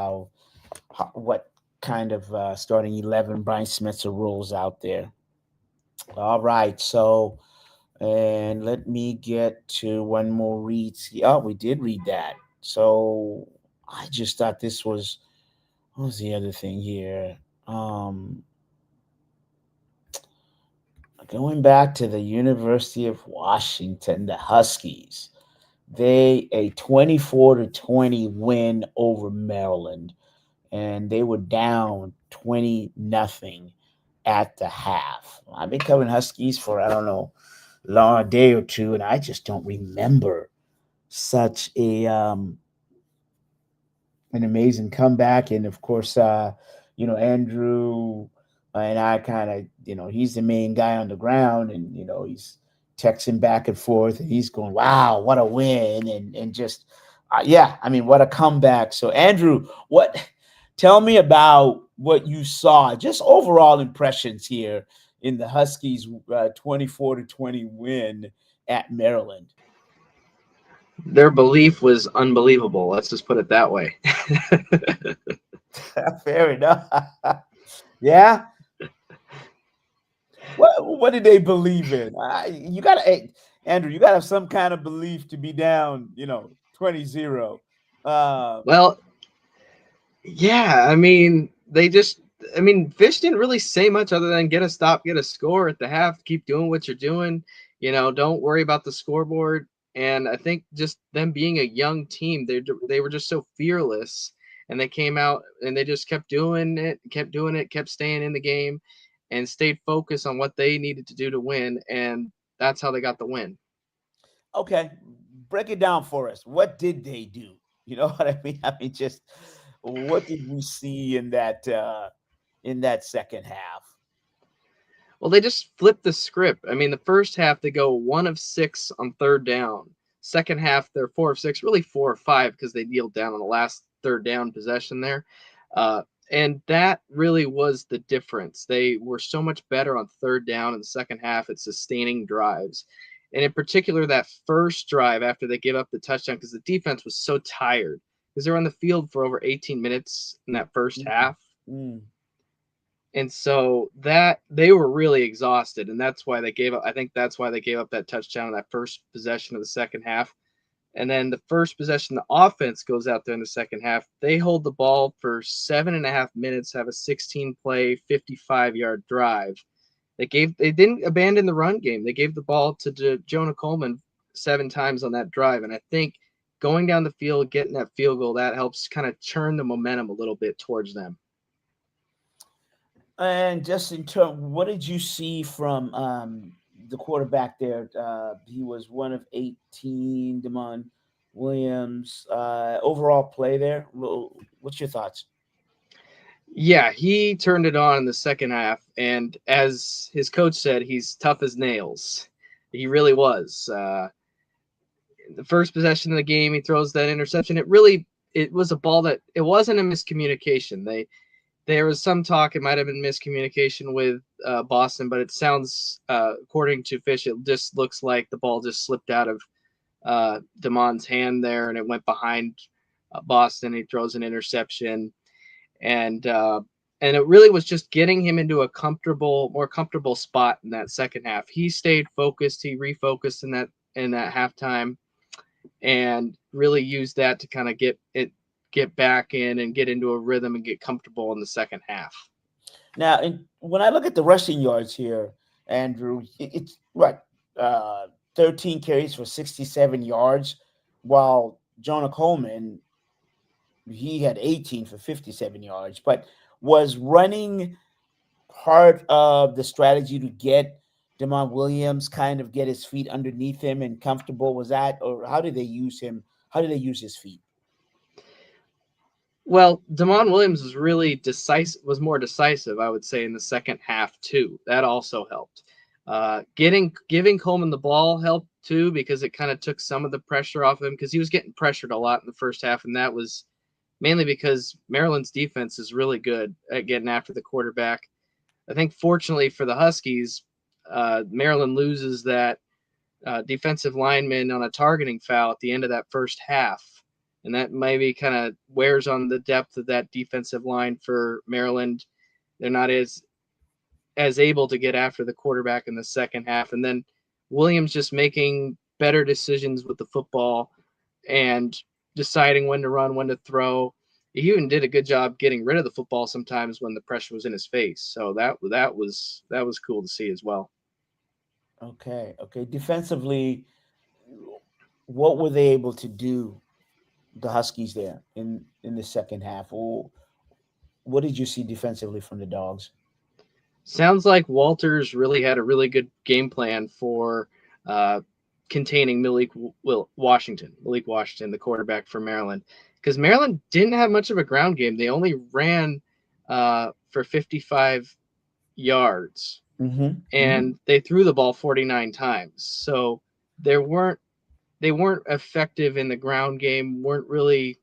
what kind of starting 11 Brian Smetzer rolls out there. All right, so, and let me get to one more read. Oh, we did read that. So I just thought this was, what was the other thing here? Going back to the University of Washington, the Huskies a 24-20 win over Maryland, and they were down 20-0 at the half. I've been covering Huskies for, I don't know, a day or two, and I just don't remember such an amazing comeback. And of course, Andrew and I kind of, he's the main guy on the ground, and he's texting back and forth, and he's going, "Wow, what a win!" and just, what a comeback. So, Andrew, tell me about what you saw, just overall impressions here in the Huskies' 24-20 win at Maryland. Their belief was unbelievable. Let's just put it that way. Fair enough. Yeah. What did they believe in? Andrew, you gotta have some kind of belief to be down, 20-0. Well, yeah, Fish didn't really say much other than get a stop, get a score at the half, keep doing what you're doing, don't worry about the scoreboard. And I think just them being a young team, they were just so fearless, and they came out and they just kept doing it, kept staying in the game, and stayed focused on what they needed to do to win. And that's how they got the win. Okay. Break it down for us. What did they do? You know what I mean? Just what did we see in that second half? Well, they just flipped the script. The first half they go 1 of 6 on third down. Second half they're 4 of 6, really 4 or 5 because they kneeled down on the last third down possession there. And that really was the difference. They were so much better on third down in the second half at sustaining drives. And in particular, that first drive after they gave up the touchdown, because the defense was so tired because they were on the field for over 18 minutes in that first half. And so that they were really exhausted, and that's why they gave up. I think that's why they gave up that touchdown in that first possession of the second half. And then the first possession, the offense goes out there in the second half. They hold the ball for 7.5 minutes, have a 16-play, 55-yard drive. They didn't abandon the run game. They gave the ball to Jonah Coleman 7 times on that drive. And I think going down the field, getting that field goal, that helps kind of churn the momentum a little bit towards them. And just in terms, what did you see from the quarterback there? He was 1 of 18, Damon Williams. Overall play there, what's your thoughts? Yeah, he turned it on in the second half, and as his coach said, he's tough as nails. He really was. The first possession of the game, he throws that interception. It was a ball that it wasn't a miscommunication. There was some talk it might have been miscommunication with Boston, but it sounds, according to Fish, it just looks like the ball just slipped out of Damon's hand there, and it went behind Boston. He throws an interception, and it really was just getting him into a more comfortable spot in that second half. He stayed focused. He refocused in that halftime, and really used that to kind of get back in and get into a rhythm and get comfortable in the second half. Now, when I look at the rushing yards here, Andrew, it's right, 13 carries for 67 yards, while Jonah Coleman, he had 18 for 57 yards. But was running part of the strategy to get Damon Williams kind of get his feet underneath him and comfortable? Was that, or how did they use him? How did they use his feet? Well, Damon Williams was more decisive, I would say, in the second half too. That also helped. Giving Coleman the ball helped too, because it kind of took some of the pressure off him, because he was getting pressured a lot in the first half, and that was mainly because Maryland's defense is really good at getting after the quarterback. I think fortunately for the Huskies, Maryland loses that defensive lineman on a targeting foul at the end of that first half. And that maybe kind of wears on the depth of that defensive line for Maryland. They're not as able to get after the quarterback in the second half. And then Williams just making better decisions with the football and deciding when to run, when to throw. He even did a good job getting rid of the football sometimes when the pressure was in his face. So that was cool to see as well. Okay. Defensively, what were they able to do, the Huskies, there in the second half? Or what did you see defensively from the Dogs? Sounds like Walters really had a really good game plan for containing Malik Washington, the quarterback for Maryland, because Maryland didn't have much of a ground game. They only ran for 55 yards, and they threw the ball 49 times. So they weren't effective in the ground game. Weren't really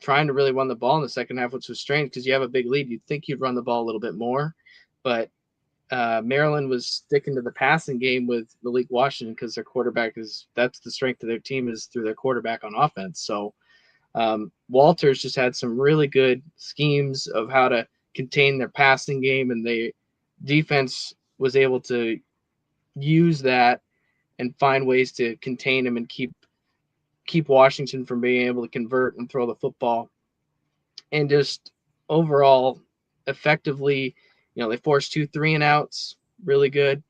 trying to really run the ball in the second half, which was strange because you have a big lead. You'd think you'd run the ball a little bit more, but Maryland was sticking to the passing game with Malik Washington because their quarterback that's the strength of their team, is through their quarterback on offense. So Walters just had some really good schemes of how to contain their passing game, and the defense was able to use that and find ways to contain him and keep Washington from being able to convert and throw the football. And just overall effectively, they forced 2 3-and-outs, really good,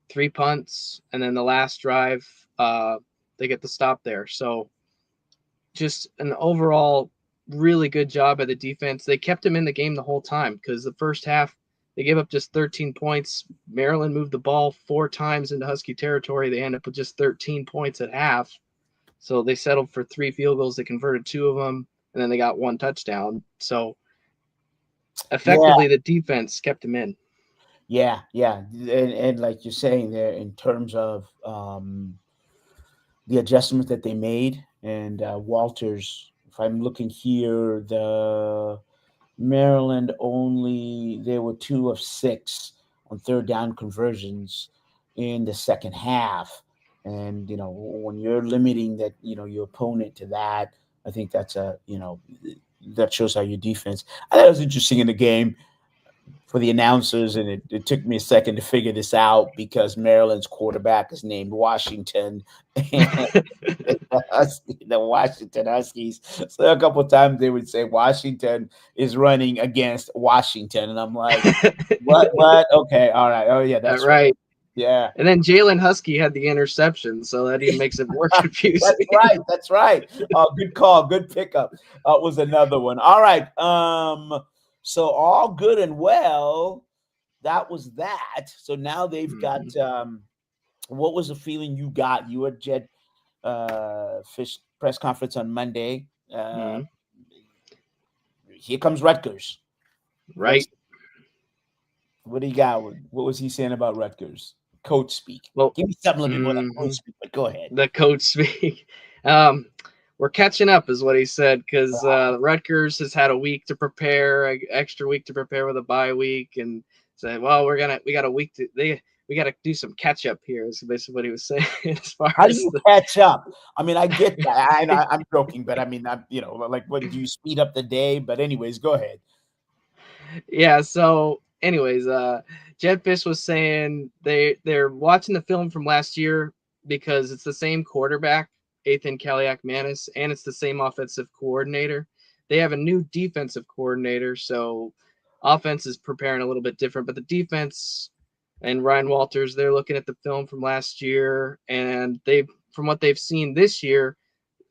3 punts, and then the last drive, they get the stop there. So just an overall really good job by the defense. They kept him in the game the whole time because the first half they gave up just 13 points. Maryland moved the ball 4 times into Husky territory. They ended up with just 13 points at half. So they settled for 3 field goals. They converted 2 of them, and then they got 1 touchdown. So effectively, the defense kept him in. Yeah. And like you're saying there, in terms of the adjustments that they made, and Walters, if I'm looking here, the Maryland they were 2 of 6 on third down conversions in the second half. And, when you're limiting that, your opponent to that, I think that's that shows how your defense. I thought it was interesting in the game for the announcers, and it took me a second to figure this out because Maryland's quarterback is named Washington, and the Washington Huskies. So a couple of times they would say Washington is running against Washington, and I'm like, what? Okay, all right. Oh yeah, that's right. Yeah. And then Jalen Husky had the interception, so that even makes it more confusing. That's right. Good call. Good pickup. Was another one. All right. So all good and well. That was that. So now they've got what was the feeling you got? You were at Jed Fish press conference on Monday. Here comes Rutgers. Right. What do you got? What was he saying about Rutgers? Coach speak. Well, give me something a little bit more like coach speak, but go ahead. The coach speak. We're catching up, is what he said, because Rutgers has had a week to prepare, an extra week to prepare with a bye week, and said, "Well, we got a week we got to do some catch up here." Is basically what he was saying. As far how as do you catch up? I mean, I get that. I'm joking, but I mean, like, what do you speed up the day? But anyways, go ahead. Yeah. So, anyways, Jed Fish was saying they're watching the film from last year because it's the same quarterback, Ethan Kaliak-Manis, and it's the same offensive coordinator. They have a new defensive coordinator, so offense is preparing a little bit different, but the defense and Ryan Walters, they're looking at the film from last year, and from what they've seen this year,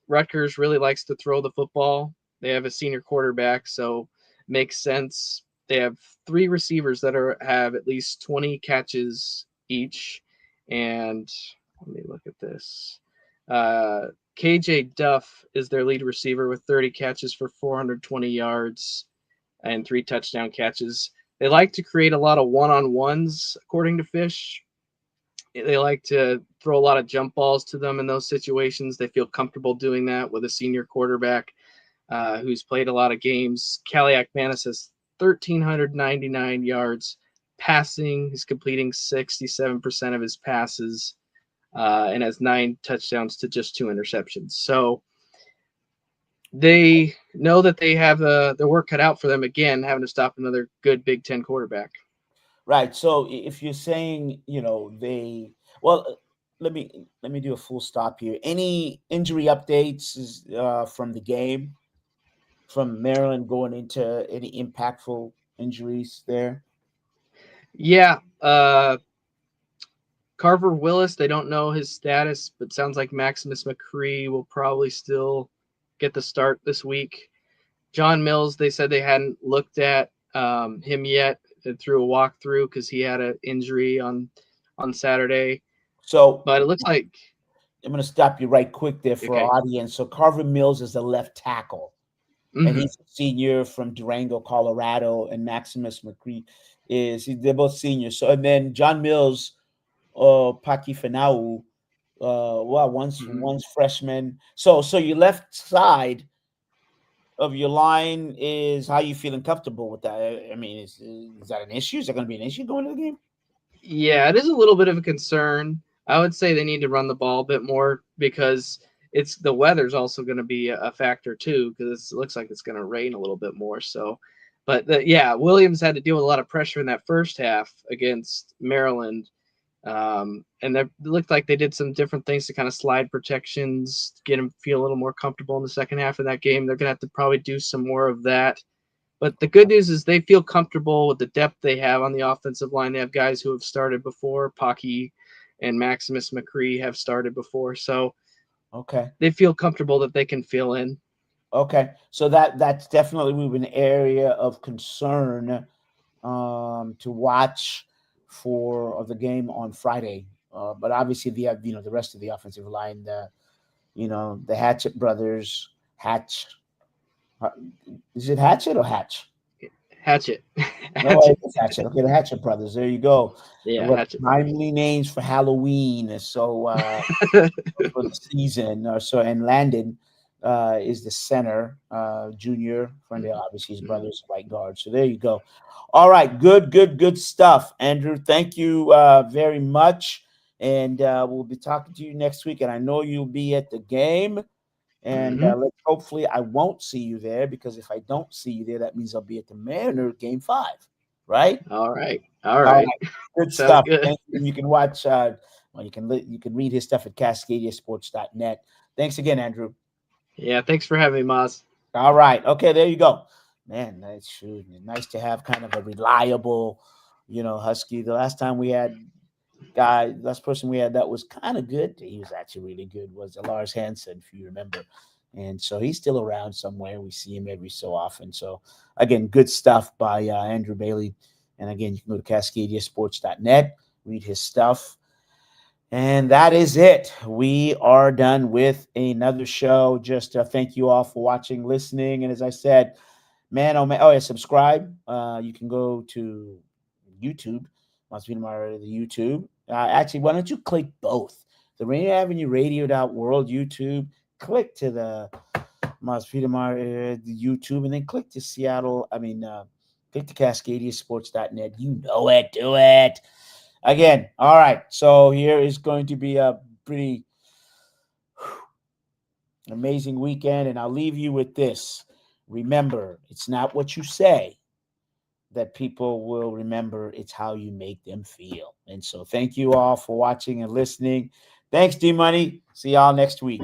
Rutgers really likes to throw the football. They have a senior quarterback, so makes sense. They have 3 receivers that have at least 20 catches each. And let me look at this. KJ Duff is their lead receiver with 30 catches for 420 yards and 3 touchdown catches. They like to create a lot of one-on-ones, according to Fish. They like to throw a lot of jump balls to them in those situations. They feel comfortable doing that with a senior quarterback who's played a lot of games. Kaliak-Manis has 1,399 yards passing. He's completing 67% of his passes and has 9 touchdowns to just 2 interceptions. So they know that they have their work cut out for them again, having to stop another good Big Ten quarterback. Right. So if you're saying, let me do a full stop here. Any injury updates from the game? From Maryland going into any impactful injuries there? Yeah. Carver Willis, they don't know his status, but sounds like Maximus McCree will probably still get the start this week. John Mills, they said they hadn't looked at him yet through a walkthrough because he had an injury on Saturday. So, but it looks like I'm going to stop you right quick there for Okay. our audience. So Carver Mills is the left tackle, and he's a senior from Durango, Colorado, and Maximus McCree they're both seniors. So, and then John Mills, Paki Finau, one's freshman. So your left side of your line is, how you feeling comfortable with that? I mean, is that an issue? Is that going to be an issue going to the game? Yeah, it is a little bit of a concern. I would say they need to run the ball a bit more because the weather's also going to be a factor too, because it looks like it's going to rain a little bit more. So, but Williams had to deal with a lot of pressure in that first half against Maryland. And it looked like they did some different things to kind of slide protections, get him feel a little more comfortable in the second half of that game. They're going to have to probably do some more of that. But the good news is they feel comfortable with the depth they have on the offensive line. They have guys who have started before. Paki and Maximus McCree have started before. So okay, they feel comfortable that they can fill in. Okay, so that's definitely an area of concern to watch for the game on Friday. But obviously the rest of the offensive line, the Hatchet brothers, is it Hatchet or Hatch? Hatchet. No, it's Hatchet. Okay, the Hatchet brothers. There you go. Yeah, what Hatchet timely names for Halloween. So for the season, and Landon is the center, junior friend. Obviously, his brother's right guard. So there you go. All right, good stuff, Andrew. Thank you very much, and we'll be talking to you next week. And I know you'll be at the game. And hopefully I won't see you there, because if I don't see you there, that means I'll be at the Mariner game 5, right? All right. Good Sounds stuff. good. And you can watch. You can read his stuff at CascadiaSports.net. Thanks again, Andrew. Yeah, thanks for having me, Maz. All right. Okay, there you go. Man, that's nice to have kind of a reliable, Husky. The last person we had that was kind of good, he was actually really good, was Lars Hansen, if you remember. And so he's still around somewhere. We see him every so often. So again, good stuff by Andrew Bailey. And again, you can go to CascadiaSports.net, read his stuff. And that is it. We are done with another show. Just thank you all for watching, listening. And as I said, subscribe. You can go to YouTube, Mazvita Maraire, the YouTube. Actually, why don't you click both? The Rainier Avenue Radio.world YouTube. Click to the Mazvita Maraire, the YouTube, and then click to click to CascadiaSports.net. You know it. Do it. Again, all right. So here is going to be a pretty amazing weekend, and I'll leave you with this. Remember, it's not what you say that people will remember, it's how you make them feel. And so thank you all for watching and listening. Thanks, D-Money. See y'all next week.